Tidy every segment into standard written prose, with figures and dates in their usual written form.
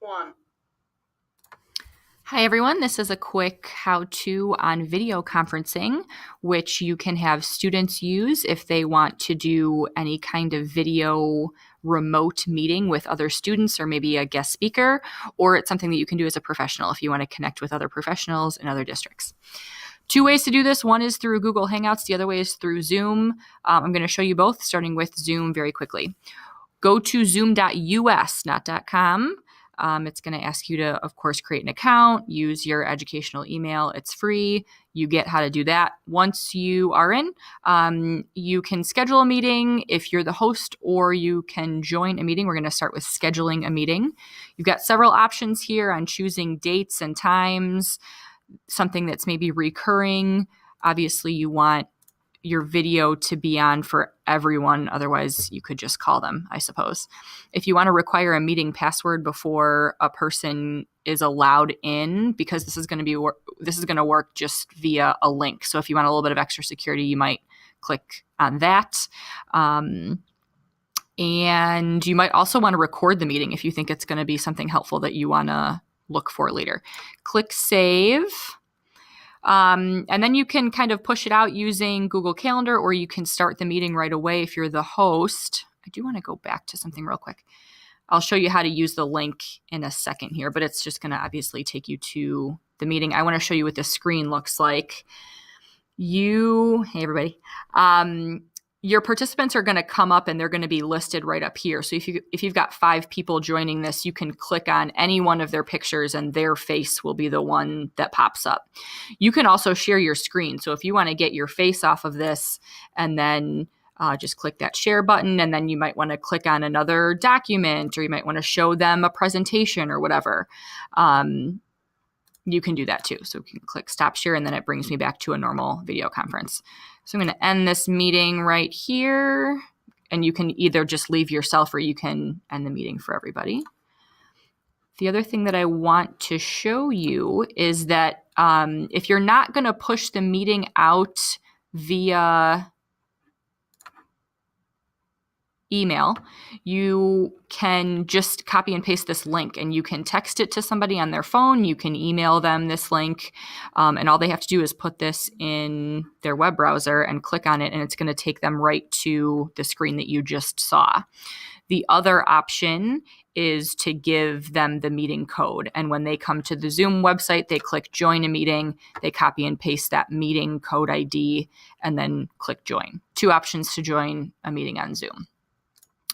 one. Hi everyone, this is a quick how-to on video conferencing, which you can have students use if they want to do any kind of video remote meeting with other students or maybe a guest speaker, or it's something that you can do as a professional if you want to connect with other professionals in other districts. Two ways to do this. One is through Google Hangouts. The other way is through Zoom. I'm going to show you both, starting with Zoom very quickly. Go to zoom.us, not .com. It's going to ask you to, of course, create an account, use your educational email. It's free. You get how to do that. Once you are in, you can schedule a meeting if you're the host, or you can join a meeting. We're going to start with scheduling a meeting. You've got several options here on choosing dates and times, something that's maybe recurring. Obviously, you want your video to be on for everyone. Otherwise, you could just call them, I suppose. If you want to require a meeting password before a person is allowed in, because this is going to work just via a link. So if you want a little bit of extra security, you might click on that. And you might also want to record the meeting if you think it's going to be something helpful that you want to look for later. Click Save. And then you can kind of push it out using Google Calendar, or you can start the meeting right away if you're the host. I do want to go back to something real quick. I'll show you how to use the link in a second here, but it's just going to obviously take you to the meeting. I want to show you what the screen looks like. Hey everybody. Your participants are going to come up and they're going to be listed right up here. So if you've got 5 people joining this, you can click on any one of their pictures and their face will be the one that pops up. You can also share your screen. So if you want to get your face off of this and then just click that share button, and then you might want to click on another document, or you might want to show them a presentation or whatever. You can do that too. So we can click stop share, and then it brings me back to a normal video conference. So I'm going to end this meeting right here, and you can either just leave yourself or you can end the meeting for everybody. The other thing that I want to show you is that if you're not going to push the meeting out via email, you can just copy and paste this link, and you can text it to somebody on their phone. You can email them this link, and all they have to do is put this in their web browser and click on it, and it's going to take them right to the screen that you just saw. The other option is to give them the meeting code, and when they come to the Zoom website, they click join a meeting, they copy and paste that meeting code ID, and then click join. 2 options to join a meeting on Zoom.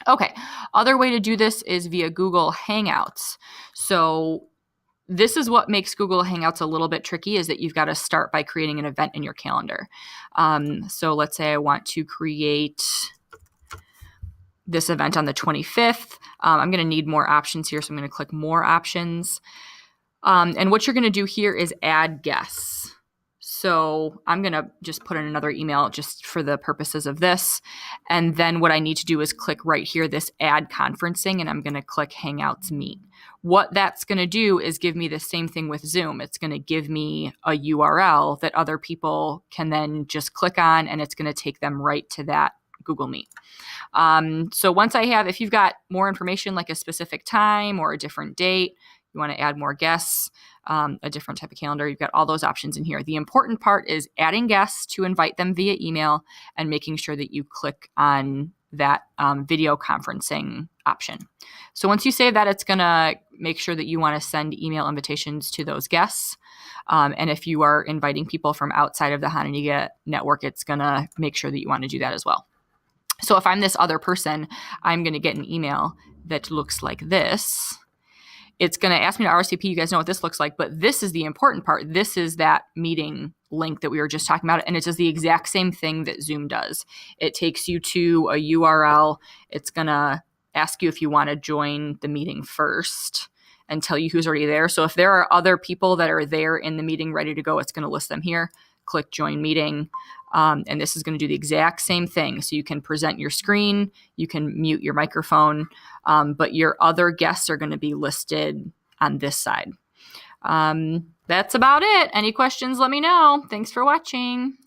Okay, other way to do this is via Google Hangouts. So this is what makes Google Hangouts a little bit tricky, is that you've got to start by creating an event in your calendar. So let's say I want to create this event on the 25th. I'm going to need more options here, so I'm going to click more options. And what you're going to do here is add guests. So I'm going to just put in another email just for the purposes of this. And then what I need to do is click right here, this add conferencing, and I'm going to click Hangouts Meet. What that's going to do is give me the same thing with Zoom. It's going to give me a URL that other people can then just click on, and it's going to take them right to that Google Meet. So once if you've got more information, like a specific time or a different date, you want to add more guests, a different type of calendar, you've got all those options in here. The important part is adding guests to invite them via email and making sure that you click on that video conferencing option. So once you save that, it's going to make sure that you want to send email invitations to those guests. And if you are inviting people from outside of the Hananiga network, it's going to make sure that you want to do that as well. So if I'm this other person, I'm going to get an email that looks like this. It's going to ask me to RSVP. You guys know what this looks like, but this is the important part. This is that meeting link that we were just talking about, and it does the exact same thing that Zoom does. It takes you to a URL. It's going to ask you if you want to join the meeting first and tell you who's already there. So if there are other people that are there in the meeting ready to go, it's going to list them here. Click join meeting. And this is going to do the exact same thing. So you can present your screen, you can mute your microphone, but your other guests are going to be listed on this side. That's about it. Any questions, let me know. Thanks for watching.